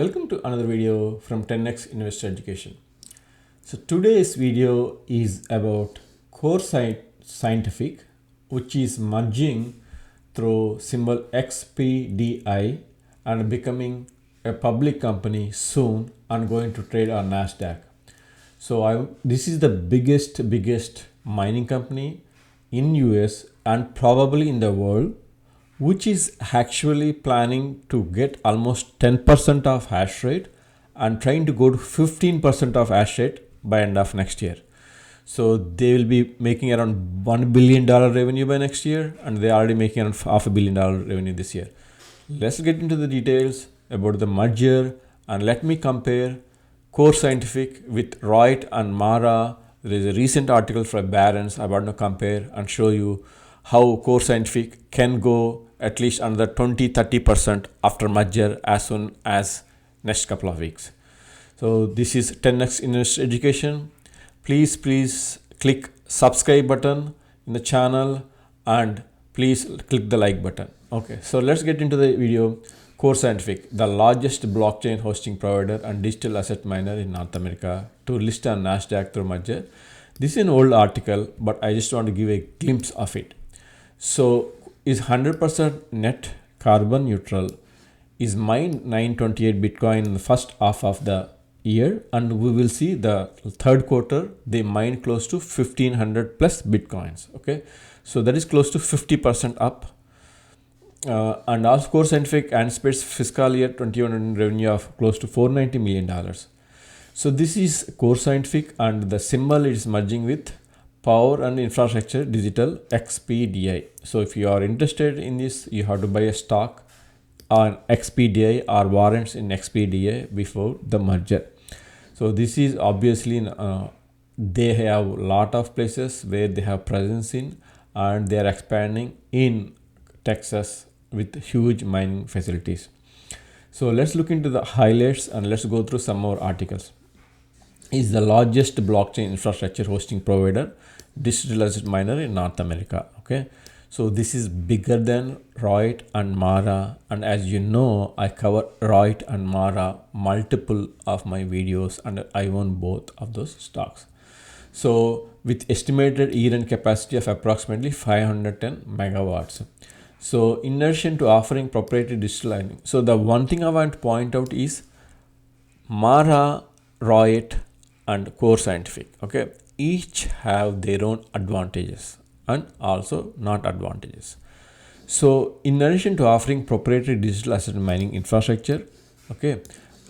Welcome to another video from 10x Investor Education. So today's video is about Core Scientific, which is merging through symbol XPDI and becoming a public company soon and going to trade on Nasdaq. So this is the biggest mining company in US and probably in the world, which is actually planning to get almost 10% of hash rate and trying to go to 15% of hash rate by end of next year. So they will be making around $1 billion revenue by next year, and they're already making around $500 million revenue this year. Let's get into the details about the merger and let me compare Core Scientific with Reut and Mara. There is a recent article from Barron's. I want to compare and show you how Core Scientific can go at least another 20-30% after merger as soon as next couple of weeks. So this is 10x Investor Education. Please click subscribe button in the channel and please click the like button. Okay, so let's get into the video. Core Scientific, the largest blockchain hosting provider and digital asset miner in North America, to list on Nasdaq through merger. This is an old article, but I just want to give a glimpse of it. So is 100% net carbon neutral, is mined 928 Bitcoin in the first half of the year, and we will see the third quarter they mined close to 1500 plus Bitcoins. Okay, so that is close to 50% up. And also Core Scientific anticipates fiscal year 21 revenue of close to $490 million. So this is Core Scientific, and the symbol is merging with Power and Infrastructure Digital XPDI. So if you are interested in this, you have to buy a stock on XPDI or warrants in XPDI before the merger. So this is obviously they have a lot of places where they have presence in, and they are expanding in Texas with huge mining facilities. So let's look into the highlights and let's go through some more articles. Is the largest blockchain infrastructure hosting provider, digital asset miner in North America. Okay, so this is bigger than Reut and Mara, and as you know, I cover Reut and Mara multiple of my videos, and I own both of those stocks. So with estimated year-end capacity of approximately 510 megawatts. So in addition to offering proprietary digital mining, so the one thing I want to point out is Mara, Reut and Core Scientific, okay, each have their own advantages and also not advantages. So in addition to offering proprietary digital asset mining infrastructure, okay,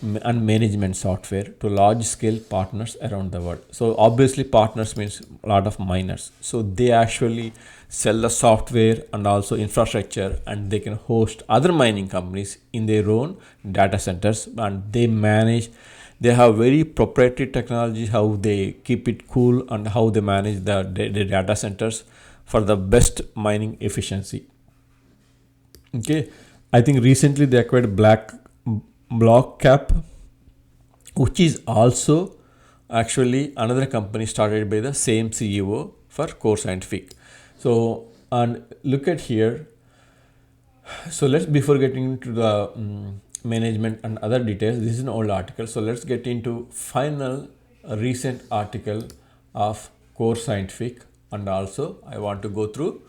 and management software to large scale partners around the world. So obviously partners means a lot of miners. So they actually sell the software and also infrastructure, and they can host other mining companies in their own data centers, and they have very proprietary technology, how they keep it cool and how they manage the data centers for the best mining efficiency. Okay, I think recently they acquired Blockcap, which is also actually another company started by the same CEO for Core Scientific. So, and look at here. So let's, before getting into the management and other details, this is an old article. So let's get into final recent article of Core Scientific, and also I want to go through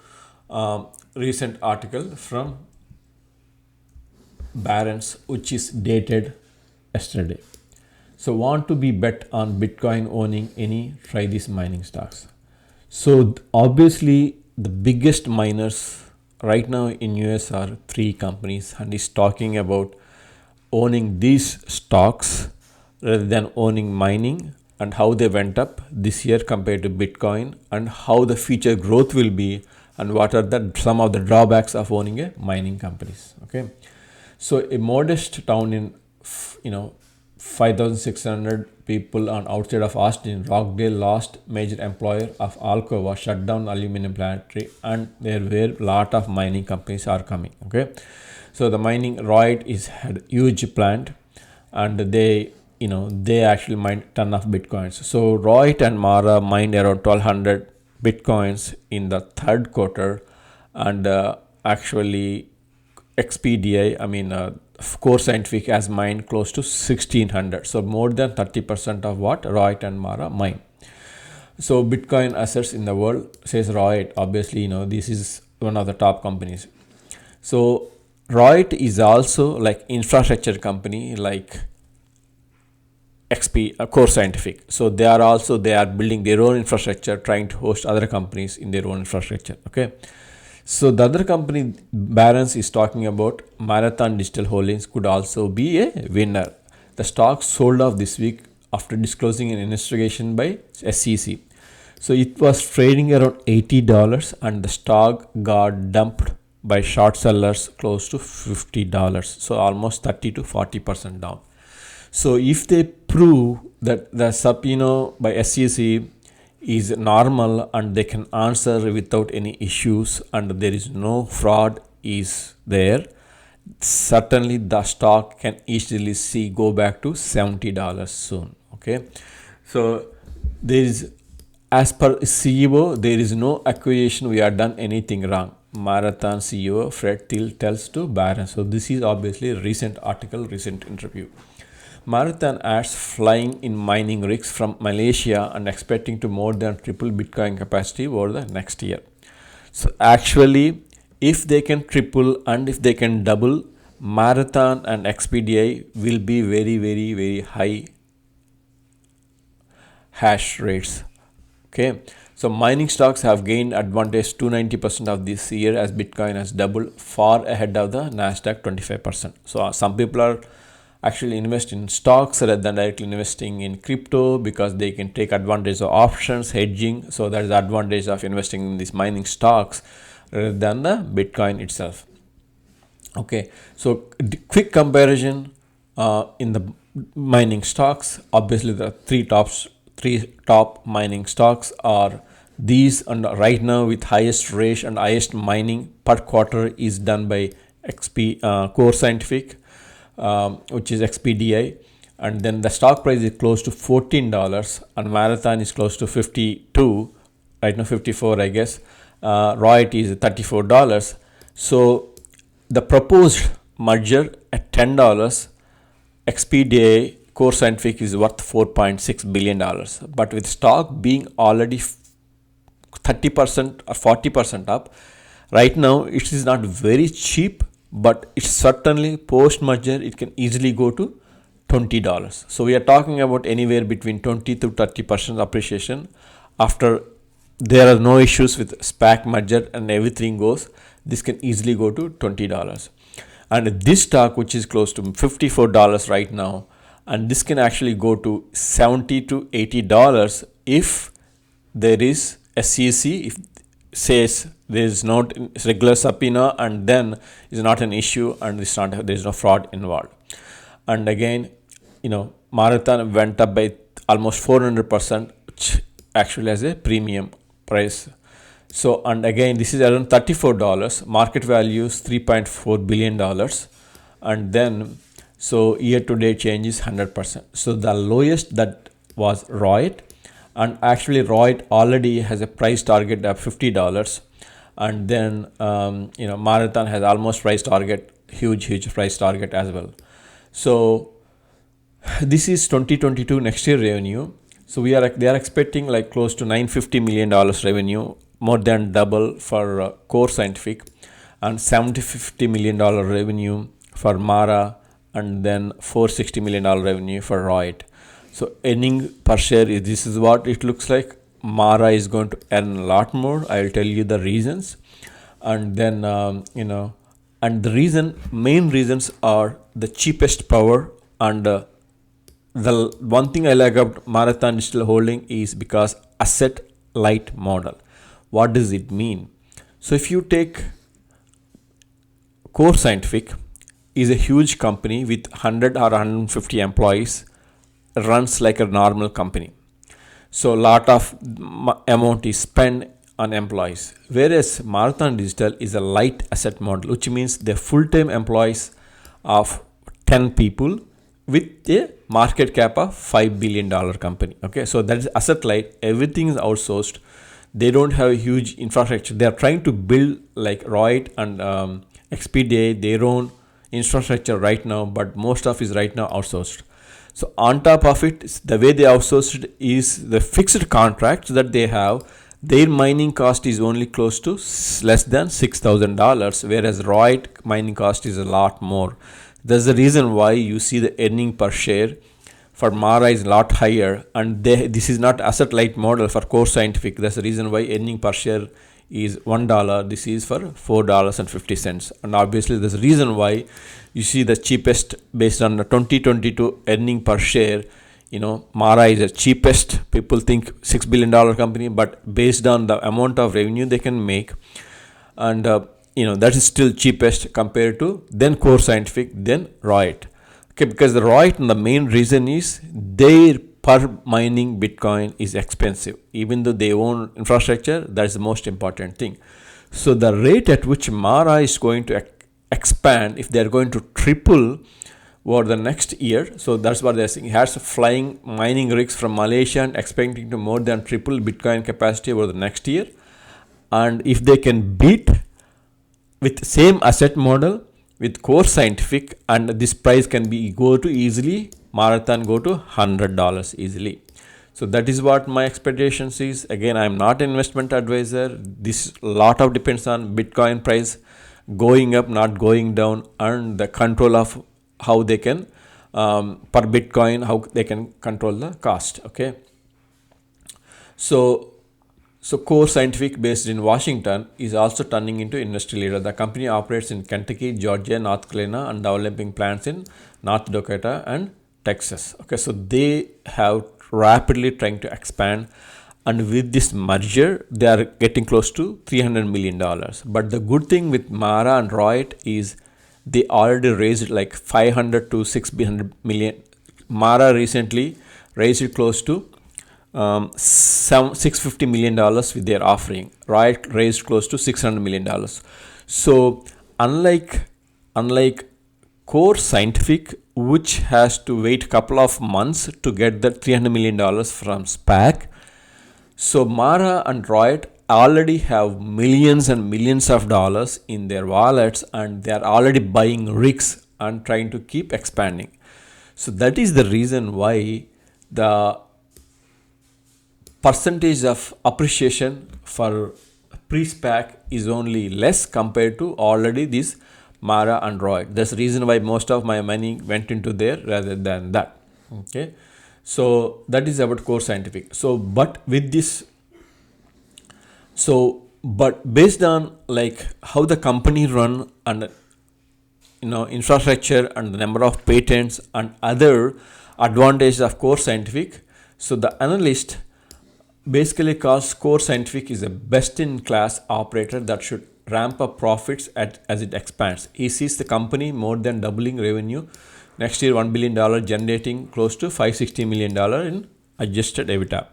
recent article from Barron's, which is dated yesterday. So want to be bet on Bitcoin owning any, try these mining stocks. So obviously the biggest miners right now in US are 3 companies, and is talking about owning these stocks rather than owning mining, and how they went up this year compared to Bitcoin, and how the future growth will be, and what are some of the drawbacks of owning a mining companies. Okay, so a modest town in 5,600 people on outside of Austin, Rockdale, last major employer of Alcoa, shut down aluminum plant, and there were a lot of mining companies are coming. Okay, so the mining, Reut had huge plant, and they actually mined ton of Bitcoins. So Reut and Mara mined around 1,200 Bitcoins in the third quarter, and actually XPDI, Core Scientific has mined close to 1600. So more than 30% of what Riot and Mara mine. So Bitcoin assets in the world, says Riot. Obviously, this is one of the top companies. So Riot is also like infrastructure company like Core Scientific. So they are building their own infrastructure, trying to host other companies in their own infrastructure. Okay. So the other company, Barron's, is talking about Marathon Digital Holdings could also be a winner. The stock sold off this week after disclosing an investigation by SEC. So it was trading around $80 and the stock got dumped by short sellers close to $50. So almost 30 to 40% down. So if they prove that the subpoena by SEC is normal and they can answer without any issues and there is no fraud is there, certainly the stock can easily go back to $70 soon. Okay, so there is, as per CEO, there is no accusation we have done anything wrong. Marathon CEO Fred Thiel tells to Barron. So this is obviously a recent article, recent interview. Marathon adds flying in mining rigs from Malaysia and expecting to more than triple Bitcoin capacity over the next year. So actually, if they can triple and if they can double, Marathon and XPDI will be very, very, very high hash rates. Okay, so mining stocks have gained advantage 290% of this year as Bitcoin has doubled, far ahead of the Nasdaq 25%. So some people are actually invest in stocks rather than directly investing in crypto because they can take advantage of options, hedging. So that is the advantage of investing in these mining stocks rather than the Bitcoin itself. Okay, so quick comparison in the mining stocks. Obviously, the three top mining stocks are these, and right now with highest rate and highest mining per quarter is done by Core Scientific, which is XPDI, and then the stock price is close to $14 and Marathon is close to 52, right now 54 I guess. Riot is $34. So the proposed merger at $10, XPDI Core Scientific is worth $4.6 billion, but with stock being already 30% or 40% up, right now it is not very cheap, but it's certainly post merger it can easily go to $20. So we are talking about anywhere between 20 to 30% appreciation after there are no issues with SPAC merger and everything goes. This can easily go to $20. And this stock, which is close to $54 right now, and this can actually go to $70 to $80 if there is SEC, if says there is not regular subpoena and then is not an issue and there is no fraud involved. And again, Marathon went up by almost 400%, which actually has a premium price. So, and again, this is around $34. Market value is $3.4 billion. And then, so year to date change is 100%. So the lowest that was Riot, and actually Riot already has a price target of $50. And then, Marathon has almost price target, huge price target as well. So this is 2022 next year revenue. So they are expecting like close to $950 million revenue, more than double for Core Scientific, and $750 million revenue for Mara, and then $460 million revenue for Riot. So earning per share this is what it looks like. Mara is going to earn a lot more. I will tell you the reasons, and then and the main reasons are the cheapest power, and the one thing I like about Marathon Digital Holding is because asset light model. What does it mean? So if you take Core Scientific, is a huge company with 100 or 150 employees, runs like a normal company. So a lot of amount is spent on employees. Whereas Marathon Digital is a light asset model, which means they're full-time employees of 10 people with a market cap of $5 billion company. Okay, so that is asset light. Everything is outsourced. They don't have a huge infrastructure. They are trying to build like Riot and XPDI their own infrastructure right now, but most of is right now outsourced. So on top of it, the way they outsourced is the fixed contracts that they have. Their mining cost is only close to less than $6,000, whereas Riot mining cost is a lot more. That's the reason why you see the earning per share for Mara is a lot higher, and this is not asset light model for Core Scientific. That's the reason why earning per share is $1. This is for $4.50, and obviously there's a reason why you see the cheapest based on the 2022 earning per share. Mara is the cheapest. People think $6 billion company, but based on the amount of revenue they can make, and that is still cheapest compared to then Core Scientific, then Riot. Okay, because the Riot, and the main reason is their per mining Bitcoin is expensive. Even though they own infrastructure, that's the most important thing. So the rate at which Mara is going to expand, if they're going to triple over the next year, so that's what they're saying. It has flying mining rigs from Malaysia and expecting to more than triple Bitcoin capacity over the next year. And if they can beat with same asset model with Core Scientific, and this price can be go to easily, Marathon go to $100 easily. So that is what my expectations is. Again, I'm not an investment advisor. This lot of depends on Bitcoin price going up, not going down, and the control of how they can per Bitcoin, how they can control the cost. Okay. So Core Scientific, based in Washington, is also turning into industry leader. The company operates in Kentucky, Georgia, North Carolina, and developing plants in North Dakota and Texas. Okay, so they have rapidly trying to expand, and with this merger, they are getting close to $300 million. But the good thing with Mara and Riot is they already raised like 500 to 600 million. Mara recently raised it close to $650 million with their offering. Riot raised close to $600 million. So unlike Core Scientific, which has to wait a couple of months to get that $300 million from SPAC, so Mara and Riot already have millions and millions of dollars in their wallets, and they are already buying rigs and trying to keep expanding. So that is the reason why the percentage of appreciation for pre-SPAC is only less compared to already this Mara and Riot. That's the reason why most of my money went into there rather than that. Okay, so that is about Core Scientific. But based on like how the company run and infrastructure and the number of patents and other advantages of Core Scientific, so the analyst basically calls Core Scientific is a best-in-class operator that should ramp up profits as it expands. He sees the company more than doubling revenue next year, $1 billion, generating close to $560 million in adjusted EBITDA.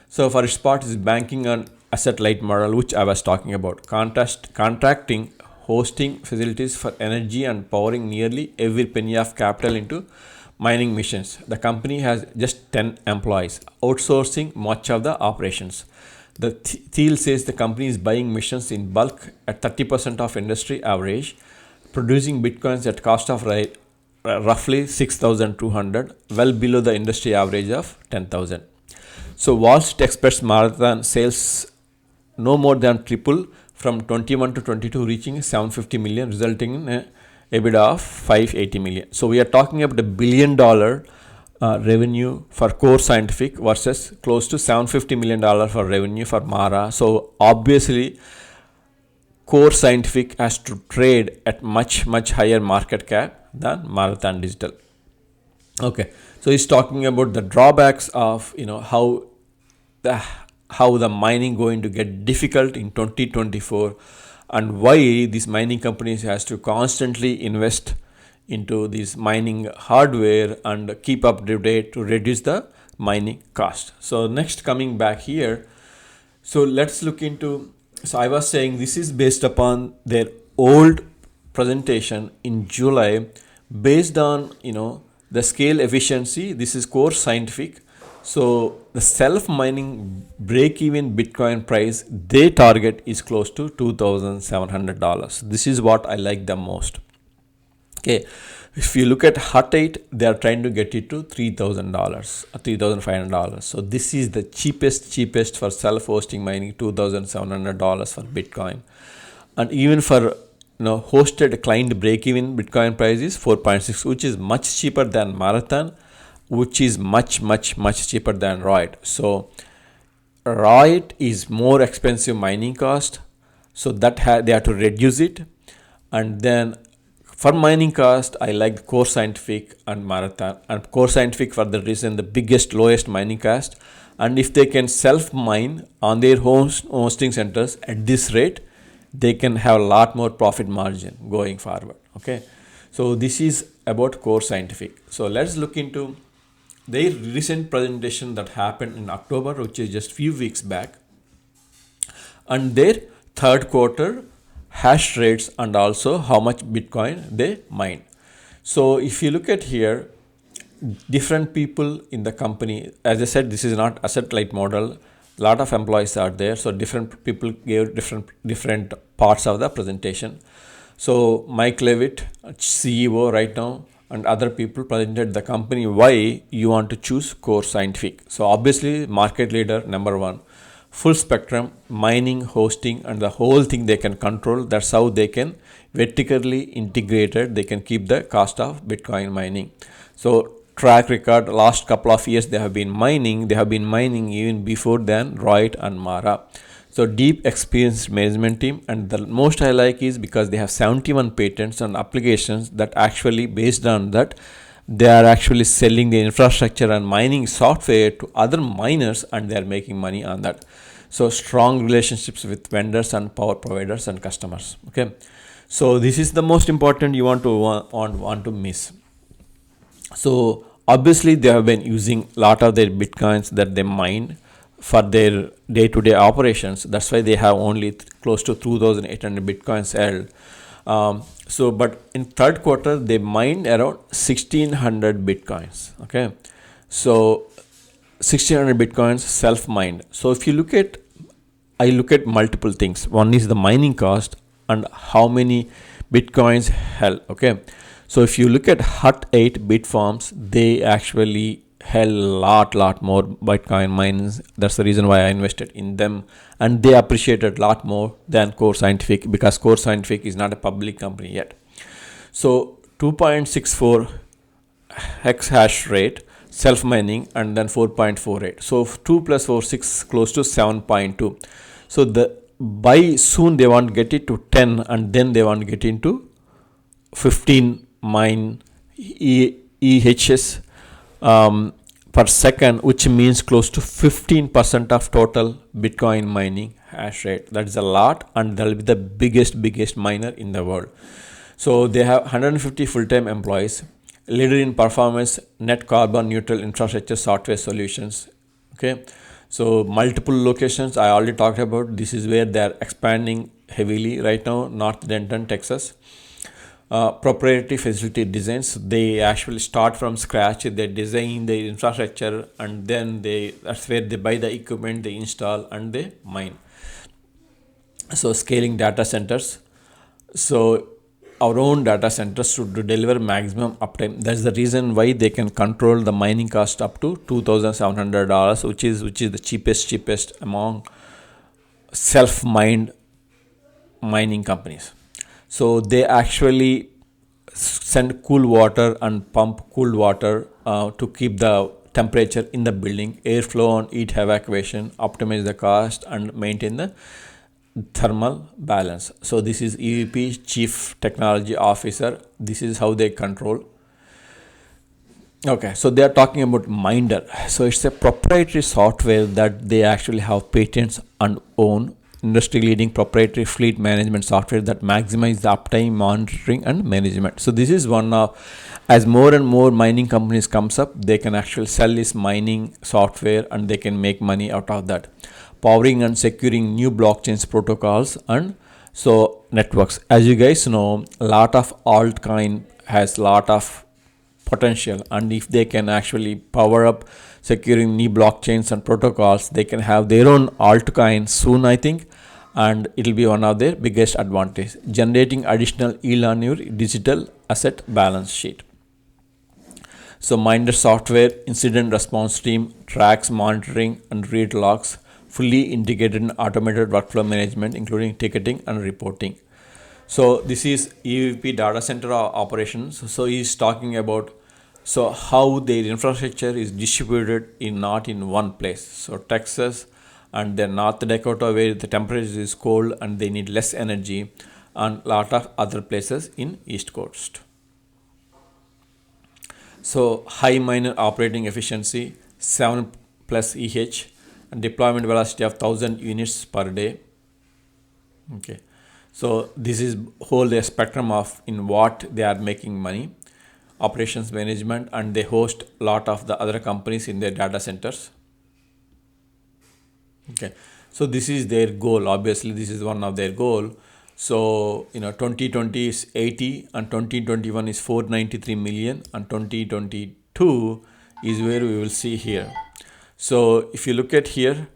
So for its part, is banking on asset-light model, which I was talking about, contracting, hosting facilities for energy and powering nearly every penny of capital into mining missions. The company has just 10 employees, outsourcing much of the operations. The Thiel says the company is buying missions in bulk at 30% of industry average, producing bitcoins at cost of roughly 6,200, well below the industry average of 10,000. So Wall Street expects Marathon sales no more than triple from 21 to 22, reaching $750 million, resulting in a EBITDA of $580 million. So we are talking about $1 billion revenue for Core Scientific versus close to $750 million for revenue for Mara. So obviously Core Scientific has to trade at much higher market cap than Marathon Digital. Okay, so he's talking about the drawbacks of how the mining going to get difficult in 2024, and why these mining companies has to constantly invest into this mining hardware and keep up to date to reduce the mining cost. So next, coming back here, so let's look into, so I was saying this is based upon their old presentation in July, based on the scale efficiency. This is Core Scientific. So the self-mining break-even Bitcoin price they target is close to $2,700. This is what I like the most. Okay, if you look at Hut 8, they are trying to get it to $3,000 or $3,500. So this is the cheapest for self-hosting mining, $2,700 for Bitcoin. And even for hosted client break-even Bitcoin price is 4.6, which is much cheaper than Marathon, which is much cheaper than Riot. So Riot is more expensive mining cost, so that they have to reduce it. And then for mining cost, I like Core Scientific and Marathon. And Core Scientific for the reason the biggest, lowest mining cost. And if they can self-mine on their hosting centers at this rate, they can have a lot more profit margin going forward. Okay, so this is about Core Scientific. So let's look into their recent presentation that happened in October, which is just few weeks back, and their third quarter hash rates and also how much Bitcoin they mine. So if you look at here, different people in the company, as I said, this is not asset light model. A lot of employees are there, so different people gave different parts of the presentation. So Mike Levitt, CEO right now, and other people presented the company why you want to choose Core Scientific. So obviously market leader number one, full spectrum mining, hosting, and the whole thing they can control. That's how they can vertically integrated, they can keep the cost of Bitcoin mining. So track record, last couple of years they have been mining even before than Riot and Mara. So deep experienced management team, and the most I like is because they have 71 patents and applications that actually based on that they are actually selling the infrastructure and mining software to other miners, and they are making money on that. So strong relationships with vendors and power providers and customers. Okay, so this is the most important you want to miss. So obviously they have been using a lot of their bitcoins that they mine for their day-to-day operations. That's why they have only close to 2,800 bitcoins held. But in third quarter they mined around 1,600 bitcoins. Okay, so 1,600 bitcoins self-mined. So if you look at, I look at multiple things. One is the mining cost and how many bitcoins held. Okay, so if you look at Hut 8 Bitfarms, they actually held lot more Bitcoin mines. That's the reason why I invested in them, and they appreciated a lot more than Core Scientific because Core Scientific is not a public company yet. So 2.64 hex hash rate self mining, and then 4.48. So 2 plus 4 6 close to 7.2. So by soon they want to get it to 10, and then they want to get into 15 mine EHS per second, which means close to 15% of total Bitcoin mining hash rate. That is a lot, and that will be the biggest miner in the world. So they have 150 full-time employees, leader in performance, net carbon neutral infrastructure software solutions. Okay, so multiple locations I already talked about. This is where they are expanding heavily right now. North Denton, Texas. Proprietary facility designs, they actually start from scratch. They design the infrastructure, and then that's where they buy the equipment, they install, and they mine. So scaling data centers, so our own data centers should deliver maximum uptime. That's the reason why they can control the mining cost up to $2,700, which is the cheapest among self-mined mining companies. So they actually send cool water and pump cool water to keep the temperature in the building, airflow and heat evacuation, optimize the cost, and maintain the thermal balance. So this is EVP, Chief Technology Officer. This is how they control. Okay, so they are talking about Minder. So it's a proprietary software that they actually have patents and own. Industry leading proprietary fleet management software that maximize the uptime, monitoring, and management. So this is one of, as more and more mining companies comes up, they can actually sell this mining software and they can make money out of that. Powering and securing new blockchains protocols and so networks. As you guys know, a lot of altcoin has a lot of potential, and if they can actually power up securing new blockchains and protocols, they can have their own altcoin soon, I think. and it will be one of their biggest advantage, generating additional yield on your digital asset balance sheet. So Minder software incident response team tracks monitoring and read logs, fully integrated and automated workflow management, including ticketing and reporting. So this is EVP data center operations. So he's talking about how their infrastructure is distributed not in one place. So Texas and then North Dakota, where the temperature is cold and they need less energy, and lot of other places in East Coast. So high miner operating efficiency 7 plus EH and deployment velocity of 1000 units per day. Okay, so this is whole the spectrum of in what they are making money, operations management, and they host a lot of the other companies in their data centers. Okay, so this is their goal. Obviously this is one of their goal. So 2020 is 80 and 2021 is 493 million and 2022 is where we will see here. So if you look at here,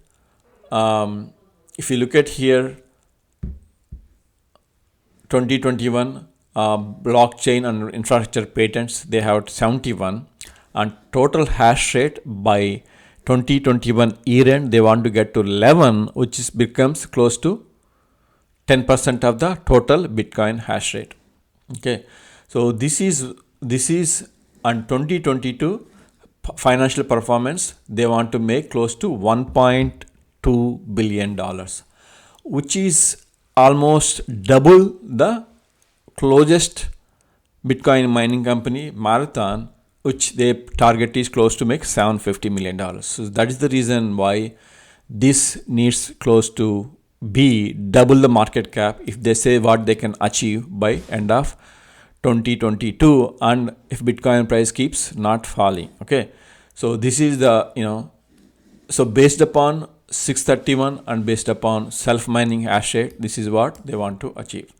2021 blockchain and infrastructure patents, they have 71, and total hash rate by 2021 year end they want to get to 11, which becomes close to 10% of the total Bitcoin hash rate. Okay, so this is on 2022 financial performance. They want to make close to $1.2 billion, which is almost double the closest Bitcoin mining company, Marathon, which their target is close to make $750 million. So that is the reason why this needs close to be double the market cap if they say what they can achieve by end of 2022, and if Bitcoin price keeps not falling. Okay, so this is the so based upon 631 and based upon self mining hash rate, this is what they want to achieve.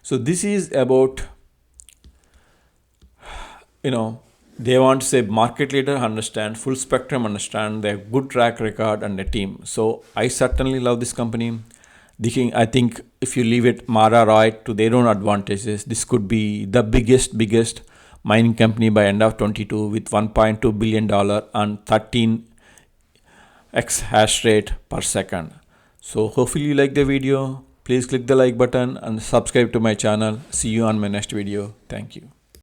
So this is about they want to say market leader, understand full spectrum, understand their good track record and a team. So I certainly love this company. I think if you leave it Mara right to their own advantages, this could be the biggest mining company by end of 22 with $1.2 billion and 13x hash rate per second. So hopefully you like the video. Please click the like button and subscribe to my channel. See you on my next video. Thank you.